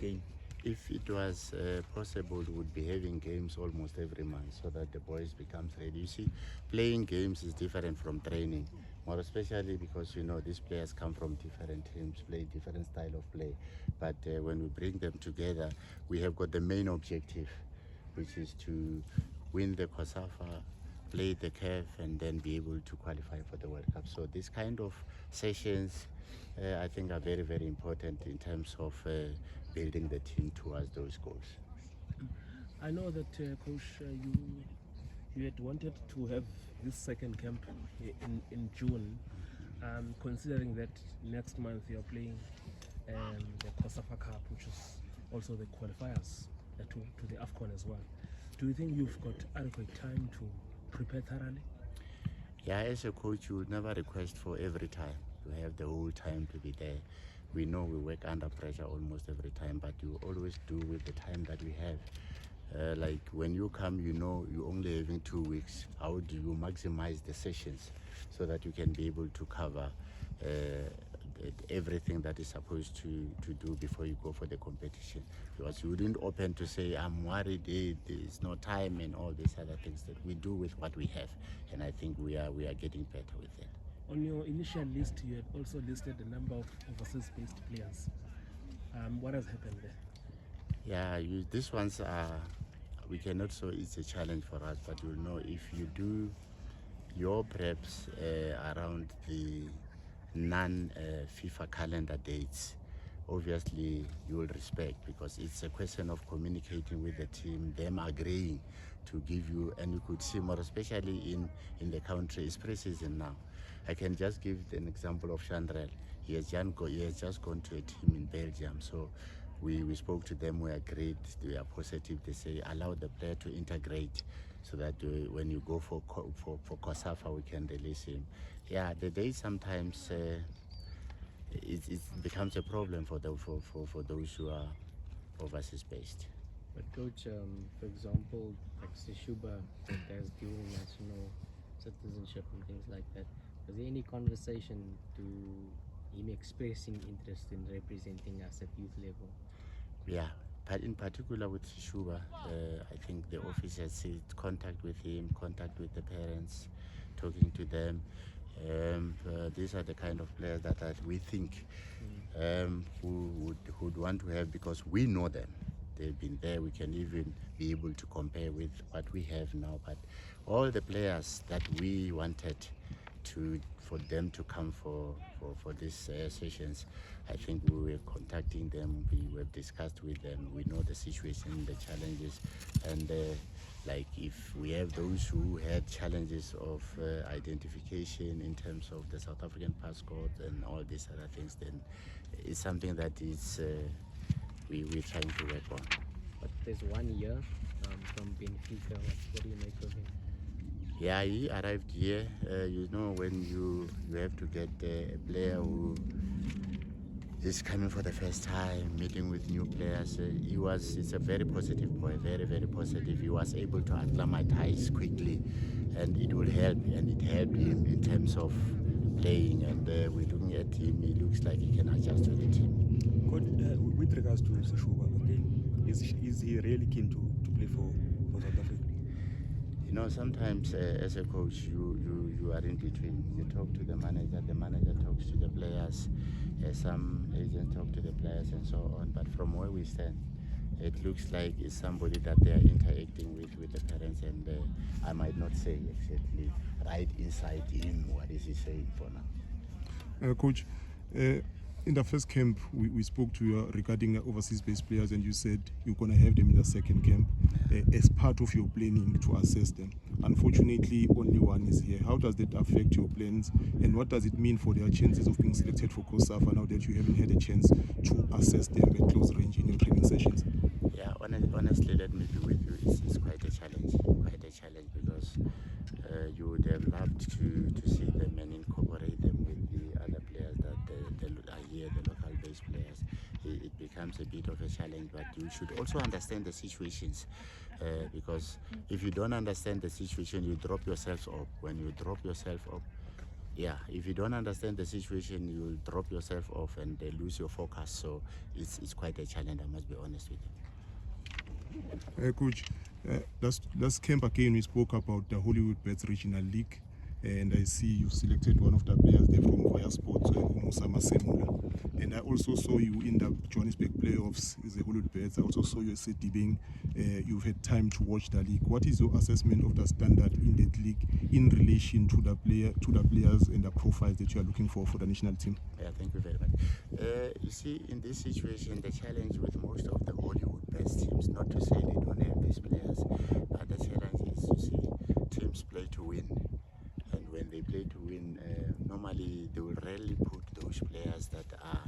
gain? If it was possible, we would be having games almost every month so that the boys becomes ready. You see, playing games is different from training, more especially because these players come from different teams, play different style of play. But when we bring them together, we have got the main objective, which is to win the COSAFA, play the CAF, and then be able to qualify for the World Cup. So this kind of sessions, I think, are very, very important in terms of building the team towards those goals. I know that, Coach, you had wanted to have this second camp in June, considering that next month you're playing the COSAFA Cup, which is also the qualifiers to the AFCON as well. Do you think you've got adequate time to prepare thoroughly? Yeah, as a coach, you would never request for every time. You have the whole time to be there. We know we work under pressure almost every time, but you always do with the time that we have. Like when you come, you're only having 2 weeks. How do you maximize the sessions so that you can be able to cover everything that is supposed to do before you go for the competition? Because you wouldn't open to say, I'm worried, there's no time and all these other things that we do with what we have. And I think we are getting better with it. On your initial list, you had also listed the number of overseas-based players. What has happened there? Yeah, these ones are, we cannot say it's a challenge for us, but if you do your preps around the non-FIFA calendar dates, obviously you will respect, because it's a question of communicating with the team, them agreeing to give you, and you could see more, especially in the country, it's pre-season now. I can just give an example of Chandrel. He has just gone to a team in Belgium, so we spoke to them, we agreed, they are positive, they say allow the player to integrate so that when you go for COSAFA we can release him. Yeah, the day sometimes it becomes a problem for those who are overseas based. But Coach, for example, like Sishuba has dual national citizenship and things like that. Was there any conversation to him expressing interest in representing us at youth level? Yeah, but in particular with Sishuba, I think the office has contact with him, contact with the parents, talking to them. These are the kind of players that we think who would want to have, because we know them. They've been there. We can even be able to compare with what we have now. But all the players that we wanted for them to come for these sessions, I think we were contacting them, we have discussed with them, we know the situation, the challenges, and like if we have those who had challenges of identification in terms of the South African passport and all these other things, then it's something that is we're trying to work on. But there's 1 year from Benfica. What do you make of him? Yeah, he arrived here. When you have to get a player who is coming for the first time, meeting with new players. It's a very positive boy, very, very positive. He was able to acclimatize quickly, and it will help, and it helped him in terms of playing. And we're looking at him, he looks like he can adjust to the team. With regards to Sishuba, is he really keen to play for South Africa? Sometimes as a coach, you are in between. You talk to the manager talks to the players, some agents talk to the players and so on. But from where we stand, it looks like it's somebody that they are interacting with the parents, and I might not say exactly right inside him what is he saying for now. Coach, in the first camp, we spoke to you regarding overseas-based players, and you said you're going to have them in the second camp as part of your planning to assess them. Unfortunately, only one is here. How does that affect your plans, and what does it mean for their chances of being selected for COSAFA now that you haven't had a chance to assess them at close range in your training sessions? Yeah, honestly, let me be with you. It's quite a challenge, because you would have loved to see them and incorporate them with the other players that are here, the local-based players. It becomes a bit of a challenge, but you should also understand the situations, because if you don't understand the situation, you drop yourself up. When you drop yourself up, yeah, if you don't understand the situation, you'll drop yourself off and lose your focus. So it's quite a challenge, I must be honest with you. Coach, last camp again we spoke about the Hollywood Bets Regional League, and I see you selected one of the players there from Via Sports, Umusama Semula. And I also saw you in the Johannesburg playoffs, the Hollywood Bets. I also saw you at Sedibeng. You've had time to watch the league. What is your assessment of the standard in that league in relation to the players and the profiles that you are looking for the national team? Yeah, thank you very much. You see, in this situation, the challenge with most of the Hollywood best teams, not to say they don't have these players, but the challenge is, you see, teams play to win. And when they play to win, normally they will rarely put those players that are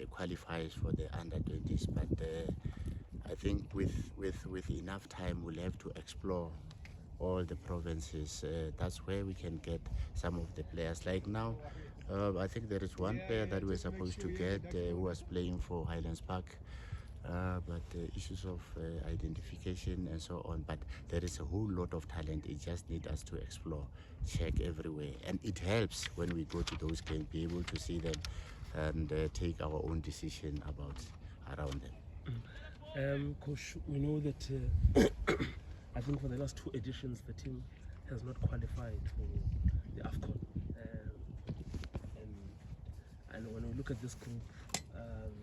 qualifies for the under-20s. But I think with enough time, we'll have to explore all the provinces. That's where we can get some of the players. Like now, I think there is one player that we're supposed to get who was playing for Highlands Park. But issues of identification and so on, but there is a whole lot of talent. It just needs us to explore, check everywhere, and it helps when we go to those games, be able to see them and take our own decision around them. Coach, we know that I think for the last 2 editions the team has not qualified for the AFCON, and when we look at this group,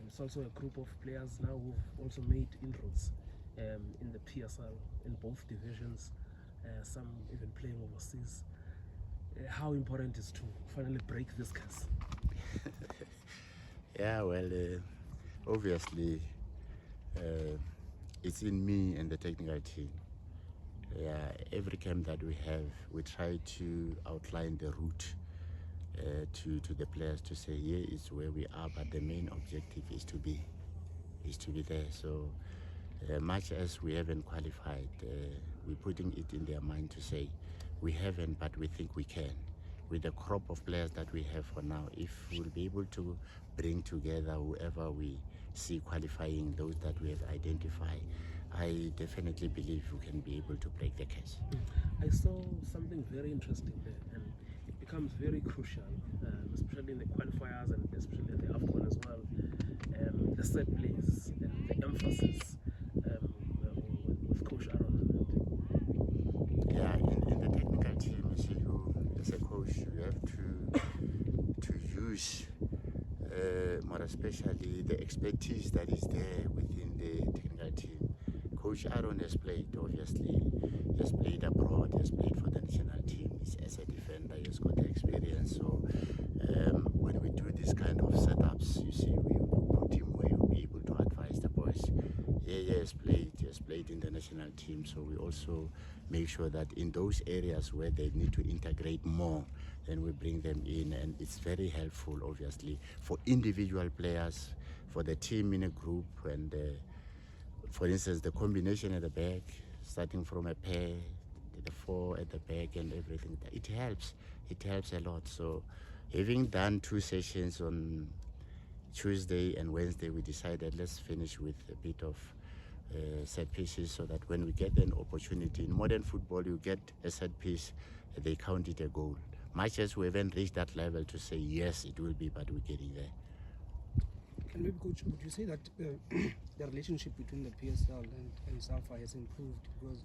it's also a group of players now who've also made inroads in the PSL in both divisions, some even playing overseas. How important is to finally break this curse? Yeah, well, obviously, it's in me and the technical team. Yeah, every camp that we have, we try to outline the route to the players to say here is where we are, but the main objective is to be there. So much as we haven't qualified, we're putting it in their mind to say we haven't, but we think we can. With the crop of players that we have for now, if we'll be able to bring together whoever we see qualifying, those that we have identified, I definitely believe we can be able to break the case. I saw something very interesting there, and it becomes very crucial, especially in the qualifiers and especially at the AFCON as well. The set plays and the emphasis with Coach Aaron on that. Yeah, in the technical team, you see, as a coach, you have to use more especially the expertise that is there within the technical team. Coach Aaron has played, obviously, he has played abroad, he has played for the national team, he's as a defender, he has got the experience. So when we do this kind of setups, you see, we put him where he'll be able to advise the boys. Yeah, he has played in the national team, so we also make sure that in those areas where they need to integrate more, then we bring them in, and it's very helpful, obviously, for individual players, for the team in a group, and for instance, the combination at the back, starting from a pair, the 4 at the back and everything, it helps a lot. So having done 2 sessions on Tuesday and Wednesday, we decided let's finish with a bit of set pieces, so that when we get an opportunity in modern football, you get a set piece, they count it a goal. Much as we haven't reached that level to say yes, it will be, but we're getting there. And maybe, Coach, would you say that the relationship between the PSL and SAFA has improved? Because,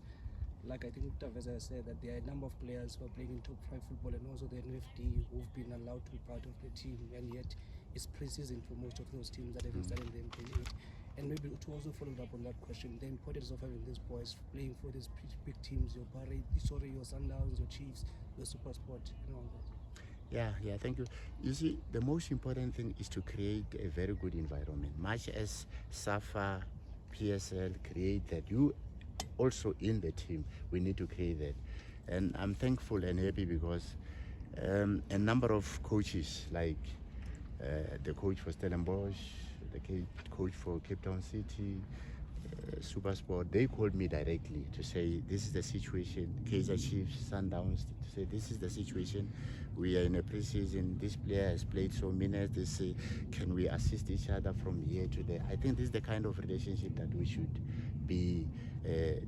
like I think Taveza said, that there are a number of players who are playing in top 5 football, and also the NFD who've been allowed to be part of the team, and yet it's pre-season for most of those teams that haven't started in the MK8. And maybe to also follow up on that question, the importance of having these boys playing for these big teams, your your Sundowns, your Chiefs, your Super Sport, and all that. Yeah, thank you. You see, the most important thing is to create a very good environment. Much as SAFA, PSL create that, you also in the team, we need to create that. And I'm thankful and happy because a number of coaches, like the coach for Stellenbosch, the coach for Cape Town City, Super Sport, they called me directly to say this is the situation. Kaizer Chiefs, Sundowns, to say this is the situation. We are in a preseason. This player has played so minutes. They say, can we assist each other from here to there? I think this is the kind of relationship that we should be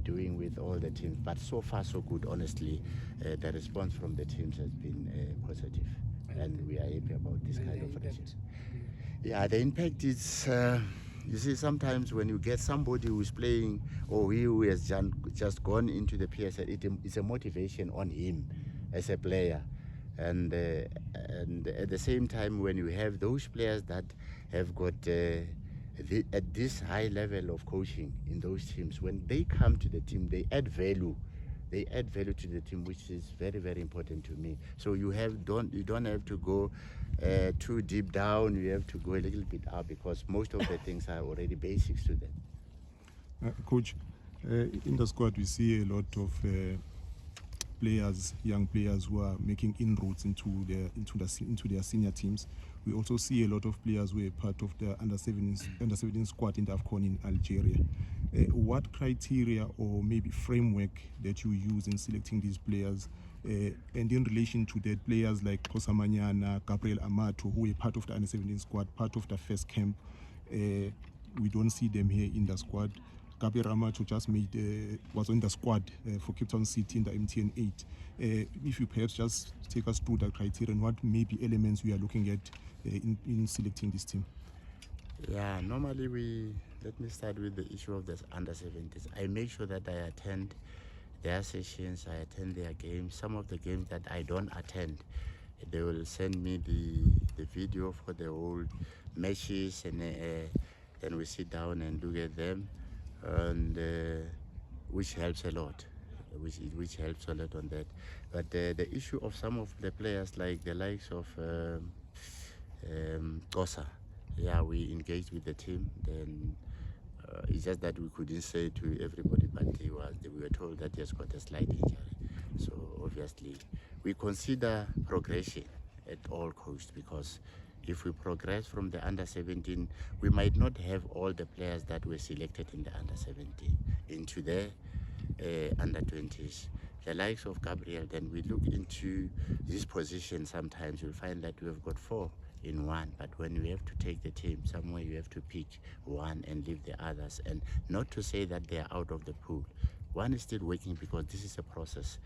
doing with all the teams. But so far, so good. Honestly, the response from the teams has been positive, and we are happy about this kind of relationship. Yeah, the impact is. You see, sometimes when you get somebody who is playing or he who has just gone into the PSL, it's a motivation on him as a player. And at the same time, when you have those players that have got at this high level of coaching in those teams, when they come to the team, they add value. They add value to the team, which is very, very important to me. So you don't have to go too deep down. You have to go a little bit up because most of the things are already basics to them. Coach, in the squad we see a lot of players, young players who are making inroads into their senior teams. We also see a lot of players who are part of the under-17 squad in the AFCON in Algeria. What criteria or maybe framework that you use in selecting these players, and in relation to that, players like Kosamanyana, Gabriel Amato, who are part of the under-17 squad, part of the first camp, we don't see them here in the squad. Gabriel Amato just was on the squad for Cape Town City in the MTN 8. If you perhaps just take us through the criteria and what maybe elements we are looking at in selecting this team. Yeah, normally let me start with the issue of the under-17s. I make sure that I attend their sessions, I attend their games. Some of the games that I don't attend, they will send me the video for the whole matches, and then we sit down and look at them, and which helps a lot. Which helps a lot on that. But the issue of some of the players, like the likes of Kosa, yeah, we engaged with the team. Then it's just that we couldn't say to everybody, but we were told that he has got a slight injury. So obviously, we consider progression at all costs, because if we progress from the under-17, we might not have all the players that were selected in the under-17 into the under-20s. The likes of Gabriel, then we look into this position. Sometimes you'll find that we've got 4 in one, but when you have to take the team somewhere, you have to pick one and leave the others. And not to say that they are out of the pool. One is still working, because this is a process.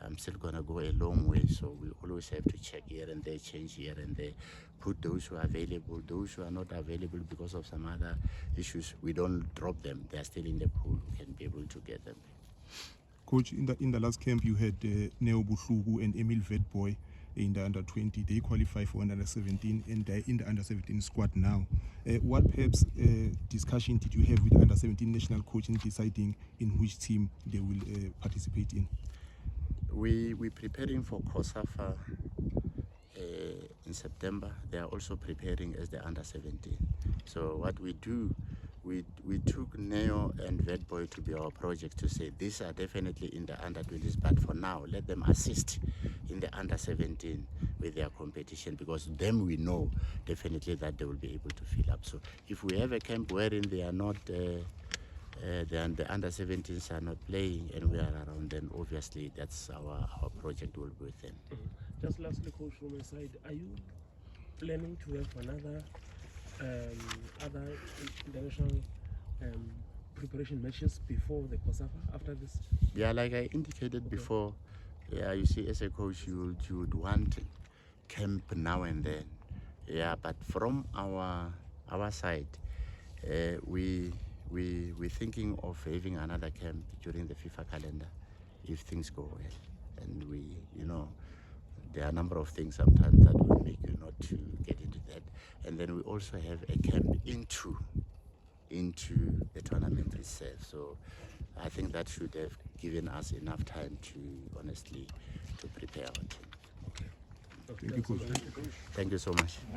I'm still gonna go a long way, so we always have to check here and there, change here and there, put those who are available. Those who are not available because of some other issues, we don't drop them. They are still in the pool. We can be able to get them. Coach, in the last camp you had Neo Buhlugu and Emil Vetboy in the under-20. They qualify for under-17 and they're in the under-17 squad now. What perhaps discussion did you have with the under-17 national coach in deciding in which team they will participate in? We're preparing for COSAFA in September. They are also preparing as the under-17. So what we do, we took Neo and Vetboy to be our project, to say these are definitely in the under-20s, but for now let them assist in the under-17 with their competition, because them we know definitely that they will be able to fill up. So if we have a camp wherein they are not then the under-17s are not playing and we are around, then obviously that's our project will be with them. Just lastly, coach, from my side, are you planning to have another other international preparation matches before the COSAFA after this? Yeah, like I indicated before, yeah, you see, as a coach, you would want camp now and then. Yeah, but from our side, we're thinking of having another camp during the FIFA calendar if things go well. And there are a number of things sometimes that will make you not to get into that. And then we also have a camp into the tournament itself. So I think that should have given us enough time to honestly to prepare our team. Thank you, Coach. Thank you so much.